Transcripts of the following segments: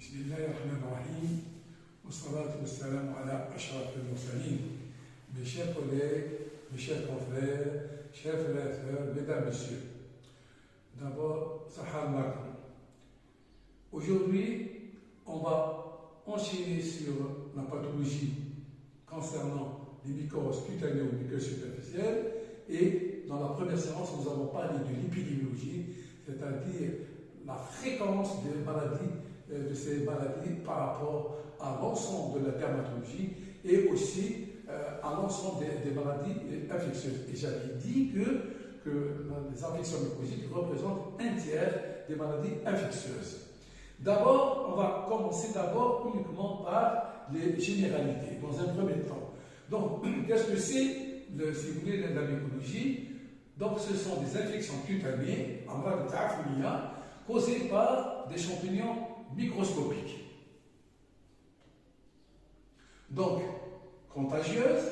بسم الله الرحمن الرحيم والصلاة والسلام على أشرف المرسلين. Mes chers collègues, mes chers confrères, chers frères et sœurs, mesdames, messieurs. D'abord, Sahal Makram. Aujourd'hui, on va enchaîner sur la pathologie concernant les mycoses cutanées ou mycoses superficielles. Et dans la première séance, nous avons parlé de l'épidémiologie, c'est-à-dire la fréquence des maladies, de ces maladies par rapport à l'ensemble de la dermatologie et aussi à l'ensemble des maladies infectieuses. Et j'avais dit que les infections mycosiques représentent un tiers des maladies infectieuses. D'abord, on va commencer uniquement par les généralités, dans un premier temps. Donc, qu'est-ce que c'est, si vous voulez, la mycologie? Donc, ce sont des infections cutanées, en mode ta'afoulia, causées par des champignons microscopiques. Donc, contagieuse,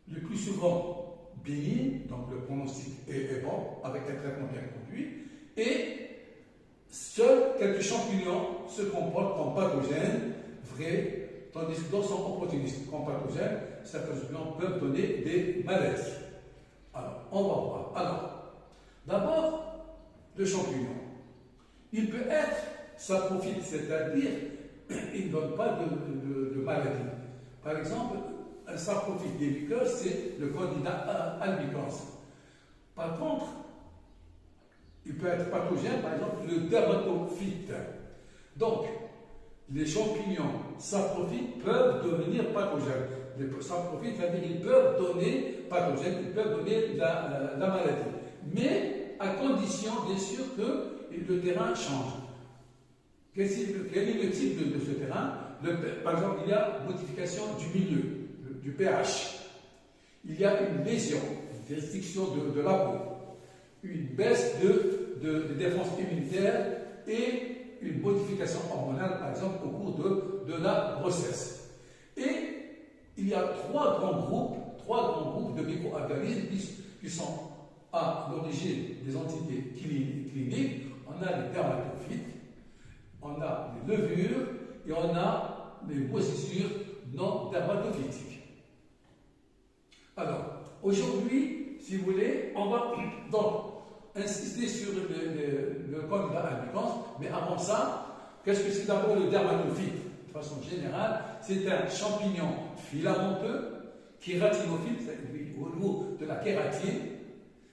le plus souvent bénigne, donc le pronostic est bon, avec un traitement bien conduit, et seuls quelques champignons se comportent comme pathogènes vrais, tandis que d'autres sont opportunistes comme pathogènes. Certains champignons peuvent donner des maladies. Alors, on va voir. Alors, d'abord, le champignon. Il peut être saprophyte, c'est-à-dire il ne donne pas de maladie. Par exemple, un saprophyte des mycoses, c'est le Candida albicans. Par contre, il peut être pathogène, par exemple, le dermatophyte. Donc, les champignons saprophytes peuvent devenir pathogènes. Les saprophytes, c'est-à-dire ils peuvent donner pathogènes, ils peuvent donner la maladie. Mais à condition, bien sûr, que le terrain change. Quel est le type de ce terrain? Par exemple, il y a modification du milieu, du pH. Il y a une lésion, une restriction de la peau, une baisse de défense immunitaire et une modification hormonale, par exemple, au cours de la grossesse. Et il y a trois grands groupes de micro-organismes qui sont à l'origine des entités cliniques. On a les dermatophytes, on a les levures et on a les moisissures non dermatophytiques. Alors, aujourd'hui, si vous voulez, on va donc insister sur le Candida albicans, mais avant ça, qu'est-ce que c'est d'abord le dermatophyte? De façon générale, c'est un champignon filamenteux, kératinophile, c'est-à-dire au niveau de la kératine,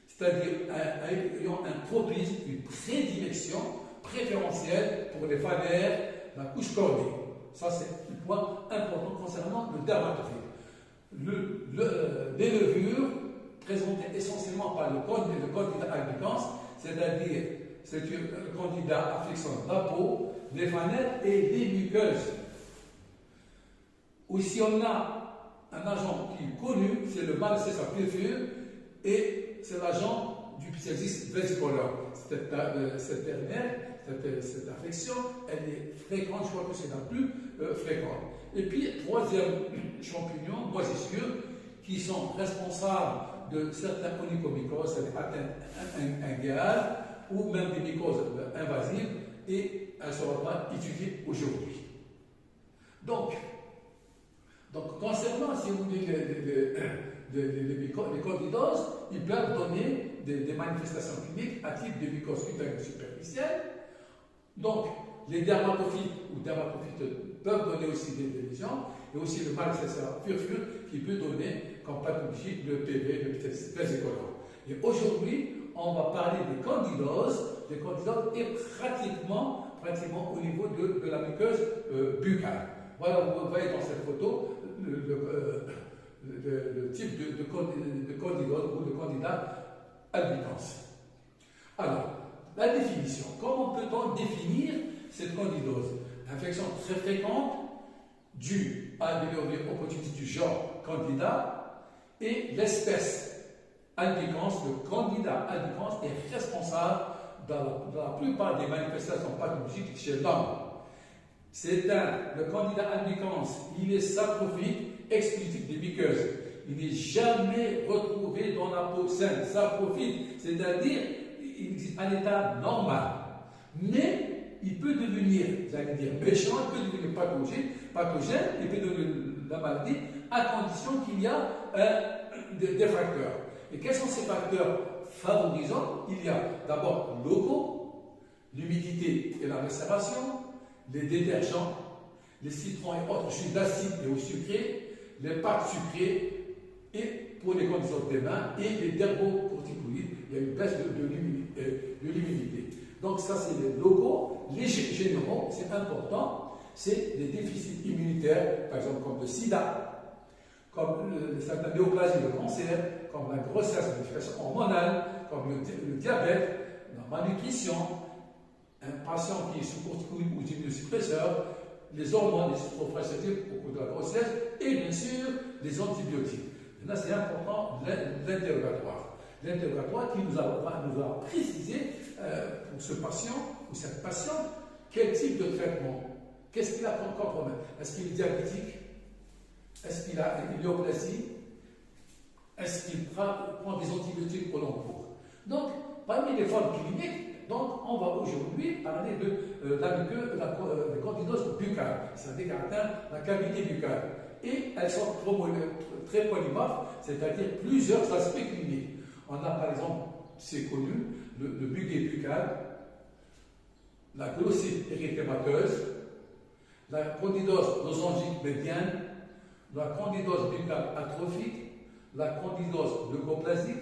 c'est-à-dire ayant un tropisme, une prédilection préférentielle pour les phanères, la couche cornée. Ça, c'est un point important concernant le dermatophyte. Les levures, présentées essentiellement par le Candida albicans, c'est-à-dire c'est le Candida affectionnant la peau, les phanères et les muqueuses. Aussi, on a un agent qui est connu, c'est le Malassezia purpure, et c'est l'agent du Pseudomonas versicolor. Cette dernière, cette affection, elle est fréquente, je crois que c'est la plus fréquente. Et puis, troisième champignon, moisissures, qui sont responsables de certains onychomycoses, c'est-à-dire atteintes ingéales, ou même des mycoses invasives, et elles ne seront pas étudiées aujourd'hui. Donc, concernant, si vous voulez, les candidoses, ils peuvent donner des manifestations cliniques à type de mycose cutanée superficielle. Donc, les dermatophytes ou dermatophytes peuvent donner aussi des lésions, et aussi le Malassezia purpure qui peut donner comme pathologie le PV, le versicolor. Et aujourd'hui, on va parler des candidoses et pratiquement au niveau de la muqueuse buccale. Voilà, vous voyez dans cette photo le type de candidose ou de Candida albicans. Alors, la définition. Comment peut-on définir cette candidose? Infection très fréquente due à des levures opportunistes du genre Candida, et l'espèce albicans, le Candida albicans, est responsable dans la plupart des manifestations pathologiques chez l'homme. Le Candida albicans, il est saprophyte exclusif des muqueuses. Il n'est jamais retrouvé dans la peau saine. Saprophyte, c'est-à-dire il existe un état normal. Mais il peut devenir, j'allais dire, méchant, il peut devenir pathogène, il peut devenir la maladie, à condition qu'il y a des facteurs. Et quels sont ces facteurs favorisants? Il y a d'abord locaux, l'humidité et la macération, les détergents, les citrons et autres jus d'acide et eau sucrée, les pâtes sucrées, et pour les conditions des mains, et les dermocorticoïdes, il y a une baisse de l'humidité. Donc ça, c'est les locaux. Les généraux, c'est important, c'est les déficits immunitaires, par exemple comme le sida, comme certaines néoplasies, le cancer, comme la grossesse, la modification hormonale, comme le diabète, la malnutrition, un patient qui est sous corticoïdes ou immunosuppresseur, les hormones, les surprofragilités au cours de la grossesse, et bien sûr les antibiotiques. Là, c'est important, l'interrogatoire. L'interrogatoire qui nous a précisé pour ce patient ou cette patiente quel type de traitement, qu'est-ce qu'il a comme problème. Est-ce qu'il est diabétique? Est-ce qu'il a une néoplasie? Est-ce qu'il prend des antibiotiques au long cours? Donc, parmi les formes cliniques, donc, on va aujourd'hui parler de la candidose buccale, c'est-à-dire qu'elle atteint la cavité buccale. Et elles sont très polymorphes, c'est-à-dire plusieurs aspects cliniques. On a par exemple, c'est connu, le buguet buccal, la glossite érythémateuse, la candidose losangique médiane, la candidose buccale atrophique, la candidose leucoplasique,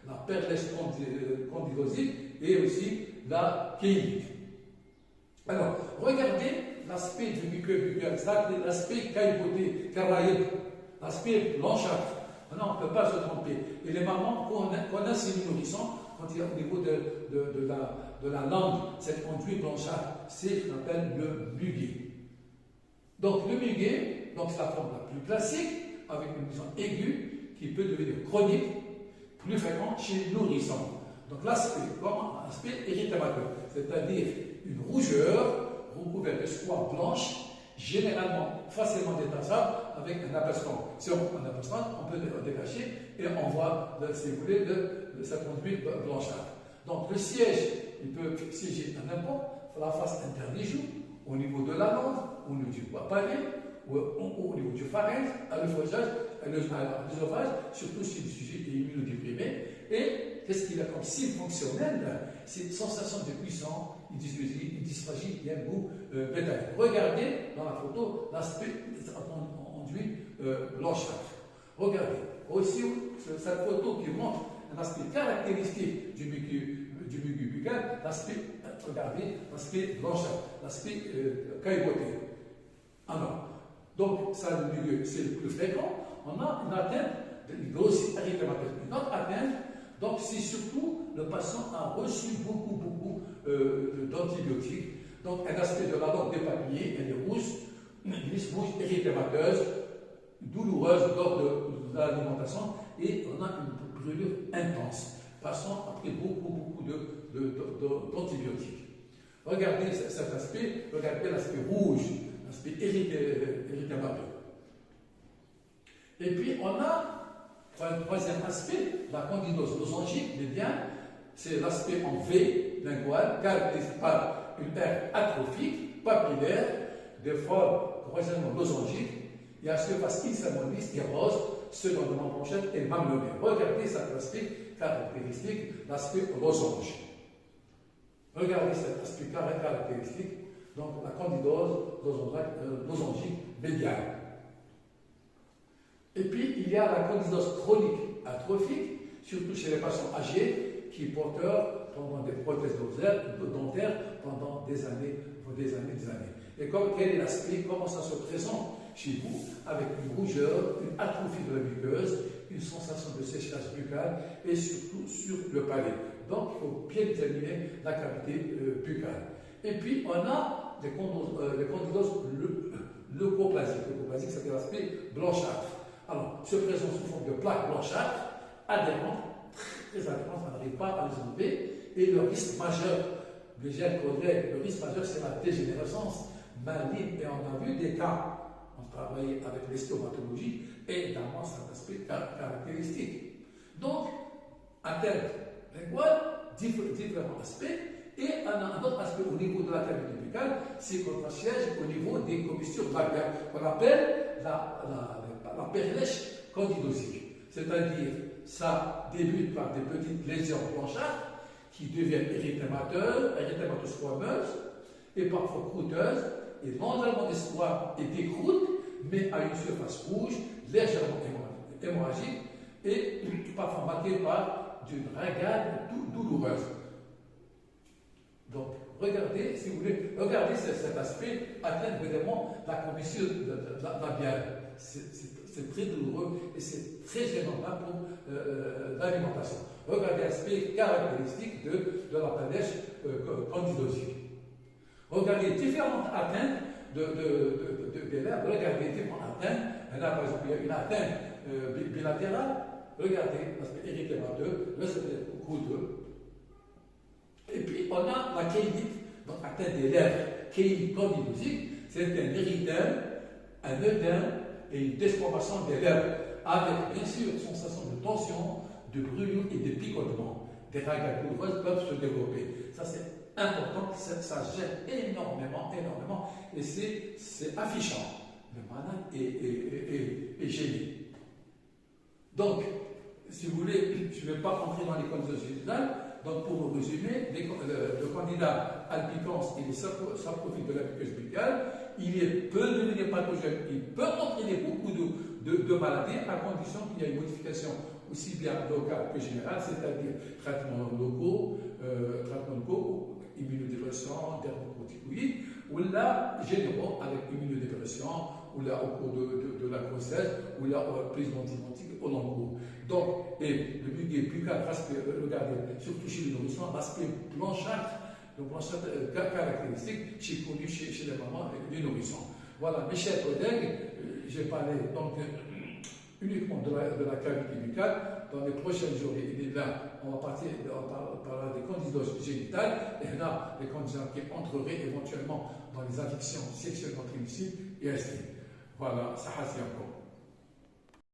la perlèche candidosique et aussi la kéyite. Alors, regardez l'aspect du muqueux buccal, l'aspect cailleboté, caraïbe, l'aspect blanchâtre. Maintenant, on ne peut pas se tromper. Et les mamans, qu'on a ces nourrissons, quand il y a au niveau de la langue, cette conduit blanchâtre, c'est ce qu'on appelle le muguet. Donc, le muguet, c'est la forme la plus classique, avec une nourrisson aiguë, qui peut devenir chronique, plus fréquente chez le nourrisson. Donc là, c'est comme un aspect érythémateux, c'est-à-dire une rougeur recouverte de soie blanche, généralement facilement détachable avec un apaisement. Si on prend un apaisement, on peut le détacher et on voit, si vous voulez, de sa conduite blanchâtre. Donc le siège, il peut siéger à n'importe, la face interne des joues, au niveau de la langue, au niveau du palais, au niveau du pharynx, à l'œsophage, surtout si le sujet est immunodéprimé. Et qu'est-ce qu'il a comme signe fonctionnel? C'est une sensation de puissance, une dysphagie et un goût métallique. Regardez dans la photo l'aspect enduit blanchâtre. Regardez aussi cette photo qui montre un aspect caractéristique du muguet buccal, regardez l'aspect blanchâtre, l'aspect cailleboté. Alors, donc ça le muguet c'est le plus fréquent. On a une atteinte de glossite érythémateuse. Une autre atteinte, donc c'est surtout le patient a reçu beaucoup d'antibiotiques. Donc un aspect de la langue dépapillée, elle est rouge, érythémateuse, douloureuse lors de l'alimentation et on a une brûlure intense, passant après beaucoup d'antibiotiques. Regardez cet aspect, regardez l'aspect rouge, l'aspect érythémateux. Et puis on a un troisième aspect, la candidose losangique médiane, c'est l'aspect en V lingual, caractérisé par une aire atrophique, papillaire, des formes croisemment losangiques, et à surface insalmoniste et rose, selon le manchette et mamelonné. Regardez cet aspect caractéristique, l'aspect losange. Regardez cet aspect caractéristique, donc la candidose losangique médiane. Et puis, il y a la candidose chronique atrophique, surtout chez les patients âgés qui porteurs pendant des prothèses dentaires pendant des années. Et quel est l'aspect, comment ça se présente chez vous, avec une rougeur, une atrophie de la muqueuse, une sensation de séchage buccal et surtout sur le palais. Donc, il faut bien examiner la cavité buccale. Et puis, on a les candidoses leucoplasiques. Leucoplasique, c'est l'aspect blanchâtre. Alors, se présente sous forme de plaques blanchâtres, adhérentes, très adhérentes, on n'arrive pas à les enlever. Et le risque majeur, le risque majeur, c'est la dégénérescence maligne. Et on a vu des cas, on travaille avec l'estomatologie, et évidemment, c'est un aspect caractéristique. Donc, atteinte linguale, différents aspects. Et un autre aspect au niveau de la cavité buccale, c'est qu'on siège au niveau des commissures bacaires, qu'on appelle la perlèche candidosique. C'est-à-dire, ça débute par des petites lésions blanchardes qui deviennent érythématosquameuses et parfois croûteuses, et non-seulement des squames et des croûtes, mais à une surface rouge, légèrement hémorragique et parfois marquée par d'une ringade douloureuse. Donc, regardez, si vous voulez, regardez cet aspect atteindre vraiment la commissure labiale. C'est très douloureux et c'est très gênant pour l'alimentation. Regardez l'aspect caractéristique de la perlèche candidosique. Regardez différentes atteintes des lèvres. Regardez différentes atteintes. Là, par exemple, il y a une atteinte bilatérale. Regardez l'aspect érythémateux, l'aspect croûteux. Et puis, on a la kéylite, donc atteinte des lèvres. Kéylite candidosique, c'est un érythème, un œdème et une desquamation des lèvres, avec bien sûr sensation de tension, de brûlure et de picotement. Des ringades douloureuses peuvent se développer. Ça, c'est important, ça gêne énormément, et c'est affichant. Le malade est gêné. Donc, si vous voulez, je ne vais pas entrer dans les conditions génitales. Donc, pour vous résumer, le candidat albicans, il s'approprie de la muqueuse buccale, peut devenir pathogène, il peut entraîner beaucoup de maladies à condition qu'il y ait une modification aussi bien locale que générale, c'est-à-dire traitements locaux, immunodépressants, dermocorticoïdes, ou là, généraux avec immunodépression, ou là au cours de la grossesse, ou là prise d'antibiotiques au long cours. Donc, et le muqueux buccal, regardez, surtout chez les nourrissons, l'aspect blanchâtre, le blanchâtre caractéristique, connu chez les mamans et les nourrissons. Voilà, mes chers collègues, j'ai parlé donc uniquement de la cavité buccale. Dans les prochaines journées, on va parler des conditions génitales, et là, les conditions qui entreraient éventuellement dans les addictions sexuellement transmissibles et inscrites. Voilà, ça a encore.